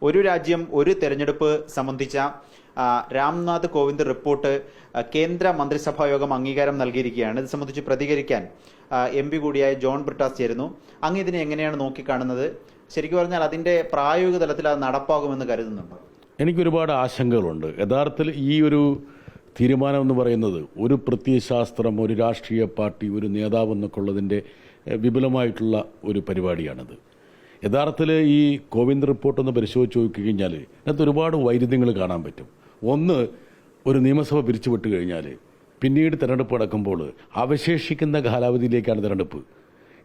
ഒരു രാജ്യം ഒരു തെരഞ്ഞെടുപ്പ് സംബന്ധിച്ച രാംനാഥ് കോവിന്ദ് റിപ്പോർട്ട് കേന്ദ്ര മന്ത്രിസഭാ യോഗം അംഗീകാരം നൽകിയിരിക്കുകയാണ്. ഇത് സംബന്ധിച്ച് പ്രതികരിക്കാൻ MP കൂടിയായ ജോൺ ബ്രിട്ടാസ് ചേരുന്നു. അങ്ങ് ഇതിനെ എങ്ങനെയാണ് നോക്കിക്കാണുന്നത്? ശരിക്കും പറഞ്ഞാൽ അതിന്റെ പ്രായോഗിക തലത്തിൽ അത് നടപ്പാകുമെന്ന് കരുതുന്നുണ്ടോ? എനിക്കൊരുപാട് ആശങ്കകളുണ്ട്. യഥാർത്ഥത്തിൽ ഈ ഒരു തീരുമാനം എന്ന് പറയുന്നത് ഒരു പ്രത്യയശാസ്ത്രം, ഒരു രാഷ്ട്രീയ പാർട്ടി, ഒരു നേതാവ് എന്നൊക്കെ ഉള്ളതിൻ്റെ വിപുലമായിട്ടുള്ള ഒരു പരിപാടിയാണിത്. യഥാർത്ഥത്തിൽ ഈ കോവിന്ദ് റിപ്പോർട്ടൊന്ന് പരിശോധിച്ച് നോക്കിക്കഴിഞ്ഞാൽ അതിനകത്ത് ഒരുപാട് വൈരുദ്ധ്യങ്ങൾ കാണാൻ പറ്റും. ഒന്ന്, ഒരു നിയമസഭ പിരിച്ചുവിട്ട് കഴിഞ്ഞാൽ പിന്നീട് തെരഞ്ഞെടുപ്പ് നടക്കുമ്പോൾ അവശേഷിക്കുന്ന കാലാവധിയിലേക്കാണ് തെരഞ്ഞെടുപ്പ്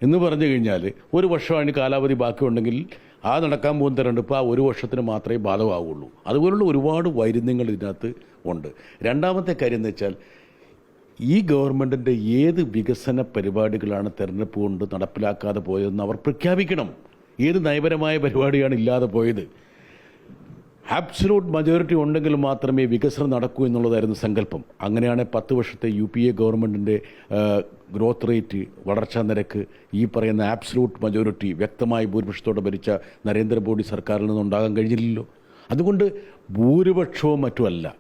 എന്ന് പറഞ്ഞു കഴിഞ്ഞാൽ ഒരു വർഷമാണ് കാലാവധി ബാക്കിയുണ്ടെങ്കിൽ ആ നടക്കാൻ പോകുന്ന തെരഞ്ഞെടുപ്പ് ആ ഒരു വർഷത്തിന് മാത്രമേ ബാധകമാവുള്ളൂ. അതുപോലുള്ള ഒരുപാട് വൈരുദ്ധ്യങ്ങൾ ഇതിനകത്ത് ഉണ്ട്. രണ്ടാമത്തെ കാര്യം എന്ന് വെച്ചാൽ ഈ ഗവൺമെൻറ്റിൻ്റെ ഏത് വികസന പരിപാടികളാണ് തെരഞ്ഞെടുപ്പ് കൊണ്ട് നടപ്പിലാക്കാതെ പോയതെന്ന് അവർ പ്രഖ്യാപിക്കണം. ഏത് നയപരമായ പരിപാടിയാണ് ഇല്ലാതെ പോയത്? ആബ്സലൂട്ട് മജോറിറ്റി ഉണ്ടെങ്കിൽ മാത്രമേ വികസനം നടക്കൂ എന്നുള്ളതായിരുന്നു സങ്കല്പം. അങ്ങനെയാണ് 10 വർഷത്തെ UPA ഗവൺമെൻറ്റിൻ്റെ ഗ്രോത്ത് റേറ്റ്, വളർച്ചാ നിരക്ക്, ഈ പറയുന്ന ആബ്സലൂട്ട് മജോറിറ്റി വ്യക്തമായി ഭൂരിപക്ഷത്തോടെ ഭരിച്ച നരേന്ദ്രമോദി സർക്കാരിൽ നിന്നുണ്ടാകാൻ കഴിഞ്ഞില്ലല്ലോ. അതുകൊണ്ട് ഭൂരിപക്ഷവും മറ്റുമല്ല,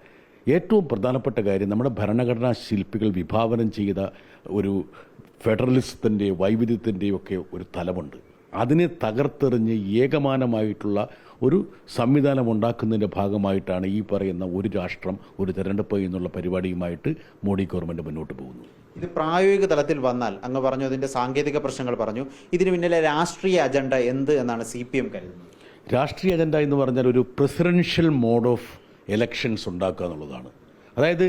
ഏറ്റവും പ്രധാനപ്പെട്ട കാര്യം നമ്മുടെ ഭരണഘടനാ ശില്പികൾ വിഭാവനം ചെയ്ത ഒരു ഫെഡറലിസത്തിൻ്റെ വൈവിധ്യത്തിൻ്റെയും ഒക്കെ ഒരു തലമുണ്ട്. അതിനെ തകർത്തെറിഞ്ഞ് ഏകമാനമായിട്ടുള്ള ഒരു സംവിധാനം ഉണ്ടാക്കുന്നതിൻ്റെ ഭാഗമായിട്ടാണ് ഈ പറയുന്ന ഒരു രാഷ്ട്രം ഒരു തെരഞ്ഞെടുപ്പ് എന്നുള്ള പരിപാടിയുമായിട്ട് മോഡി ഗവൺമെൻറ് മുന്നോട്ട് പോകുന്നു. ഇത് പ്രായോഗിക തലത്തിൽ വന്നാൽ, അങ്ങ് പറഞ്ഞു അതിൻ്റെ സാങ്കേതിക പ്രശ്നങ്ങൾ പറഞ്ഞു, ഇതിന് പിന്നിലെ രാഷ്ട്രീയ അജണ്ട എന്ത് എന്നാണ് CPM കരുതുന്നത്? രാഷ്ട്രീയ അജണ്ട എന്ന് പറഞ്ഞാൽ ഒരു പ്രസിഡൻഷ്യൽ മോഡ് ഓഫ് എലക്ഷൻസ് ഉണ്ടാക്കുക എന്നുള്ളതാണ്. അതായത്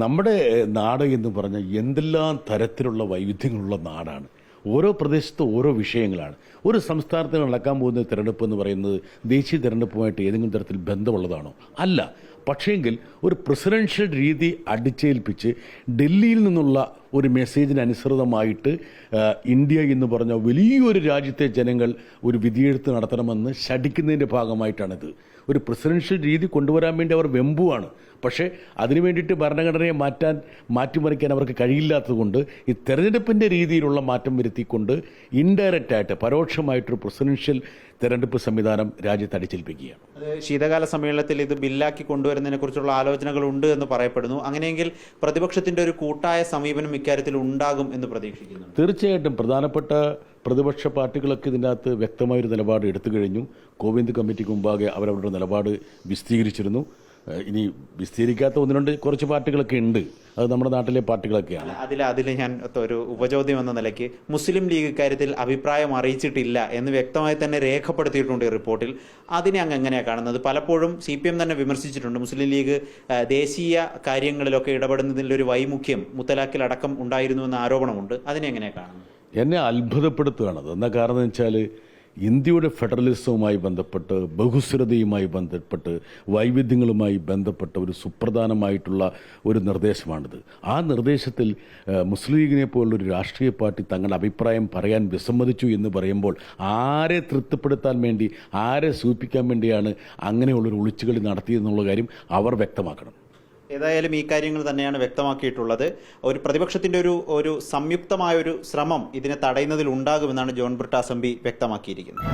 നമ്മുടെ നാട് എന്ന് പറഞ്ഞാൽ എന്തെല്ലാം തരത്തിലുള്ള വൈവിധ്യങ്ങളുള്ള നാടാണ്. ഓരോ പ്രദേശത്ത് ഓരോ വിഷയങ്ങളാണ്. ഒരു സംസ്ഥാനത്തിന് നടക്കാൻ പോകുന്ന തെരഞ്ഞെടുപ്പ് എന്ന് പറയുന്നത് ദേശീയ തെരഞ്ഞെടുപ്പുമായിട്ട് ഏതെങ്കിലും തരത്തിൽ ബന്ധമുള്ളതാണോ? അല്ല. പക്ഷേങ്കിൽ ഒരു പ്രസിഡൻഷ്യൽ രീതി അടിച്ചേൽപ്പിച്ച് ഡൽഹിയിൽ നിന്നുള്ള ഒരു മെസ്സേജിനനുസൃതമായിട്ട് ഇന്ത്യ എന്ന് പറഞ്ഞ വലിയൊരു രാജ്യത്തെ ജനങ്ങൾ ഒരു വിധിയെഴുത്ത് നടത്തണമെന്ന് ശഠിക്കുന്നതിൻ്റെ ഭാഗമായിട്ടാണിത്. ഒരു പ്രസിഡൻഷ്യൽ രീതി കൊണ്ടുവരാൻ വേണ്ടി അവർ വെമ്പുവാണ്. പക്ഷേ അതിനു വേണ്ടിയിട്ട് ഭരണഘടനയെ മാറ്റിമറിക്കാൻ അവർക്ക് കഴിയില്ലാത്തതുകൊണ്ട് ഈ തെരഞ്ഞെടുപ്പിൻ്റെ രീതിയിലുള്ള മാറ്റം വരുത്തിക്കൊണ്ട് ഇൻഡയറക്റ്റായിട്ട് പരോക്ഷമായിട്ടൊരു പ്രസിഡൻഷ്യൽ തെരഞ്ഞെടുപ്പ് സംവിധാനം രാജ്യത്ത് അടിച്ചേൽപ്പിക്കുകയാണ്. ശീതകാല സമ്മേളനത്തിൽ ഇത് ബില്ലാക്കി കൊണ്ടുവരുന്നതിനെ കുറിച്ചുള്ള ആലോചനകൾ ഉണ്ട് എന്ന് പറയപ്പെടുന്നു. അങ്ങനെയെങ്കിൽ പ്രതിപക്ഷത്തിന്റെ ഒരു കൂട്ടായ സമീപനം ഇക്കാര്യത്തിൽ ഉണ്ടാകും എന്ന് പ്രതീക്ഷിക്കുന്നു. തീർച്ചയായിട്ടും പ്രധാനപ്പെട്ട പ്രതിപക്ഷ പാർട്ടികളൊക്കെ ഇതിനകത്ത് വ്യക്തമായൊരു നിലപാട് എടുത്തു കഴിഞ്ഞു. കോവിന്ദ് കമ്മിറ്റിക്ക് മുമ്പാകെ അവരവരുടെ നിലപാട് വിശദീകരിച്ചിരുന്നു. ഇനി വിസ്തീരിക്കാത്ത ഒന്ന് രണ്ട് കുറച്ച് പാർട്ടികളൊക്കെ ഉണ്ട്. അത് നമ്മുടെ നാട്ടിലെ പാർട്ടികളൊക്കെയാണ്. അതിൽ ഞാൻ ഒരു ഉപചോദ്യം എന്ന നിലയ്ക്ക് മുസ്ലിം ലീഗ് ഇക്കാര്യത്തിൽ അഭിപ്രായം അറിയിച്ചിട്ടില്ല എന്ന് വ്യക്തമായി തന്നെ രേഖപ്പെടുത്തിയിട്ടുണ്ട് ഈ റിപ്പോർട്ടിൽ. അതിനെ അങ്ങ് എങ്ങനെയാണ് കാണുന്നത്? പലപ്പോഴും CPM തന്നെ വിമർശിച്ചിട്ടുണ്ട്. മുസ്ലിം ലീഗ് ദേശീയ കാര്യങ്ങളിലൊക്കെ ഇടപെടുന്നതിൽ ഒരു വൈമുഖ്യം മുത്തലാഖിലടക്കം ഉണ്ടായിരുന്നു എന്ന ആരോപണമുണ്ട്. അതിനെ എങ്ങനെയാണ് കാണുന്നത്? എന്നെ അത്ഭുതപ്പെടുത്തുകയാണത്. എന്താ കാരണം എന്ന് വെച്ചാൽ ഇന്ത്യയുടെ ഫെഡറലിസവുമായി ബന്ധപ്പെട്ട്, ബഹുസ്വരതയുമായി ബന്ധപ്പെട്ട്, വൈവിധ്യങ്ങളുമായി ബന്ധപ്പെട്ട ഒരു സുപ്രധാനമായിട്ടുള്ള ഒരു നിർദ്ദേശമാണിത്. ആ നിർദ്ദേശത്തിൽ മുസ്ലിം ലീഗിനെ പോലുള്ളൊരു രാഷ്ട്രീയ പാർട്ടി തങ്ങളുടെ അഭിപ്രായം പറയാൻ വിസമ്മതിച്ചു എന്ന് പറയുമ്പോൾ ആരെ തൃപ്തിപ്പെടുത്താൻ വേണ്ടി, ആരെ സൂചിപ്പിക്കാൻ വേണ്ടിയാണ് അങ്ങനെയുള്ളൊരു ഒളിച്ചുകളി നടത്തിയെന്നുള്ള കാര്യം അവർ വ്യക്തമാക്കണം. ഏതായാലും ഈ കാര്യങ്ങൾ തന്നെയാണ് വ്യക്തമാക്കിയിട്ടുള്ളത്. ഒരു പ്രതിപക്ഷത്തിന്റെ ഒരു സംയുക്തമായ ഒരു ശ്രമം ഇതിനെ തടയുന്നതിൽ ഉണ്ടാകുമെന്നാണ് ജോൺ ബ്രിട്ടാസ് MP വ്യക്തമാക്കിയിരിക്കുന്നത്.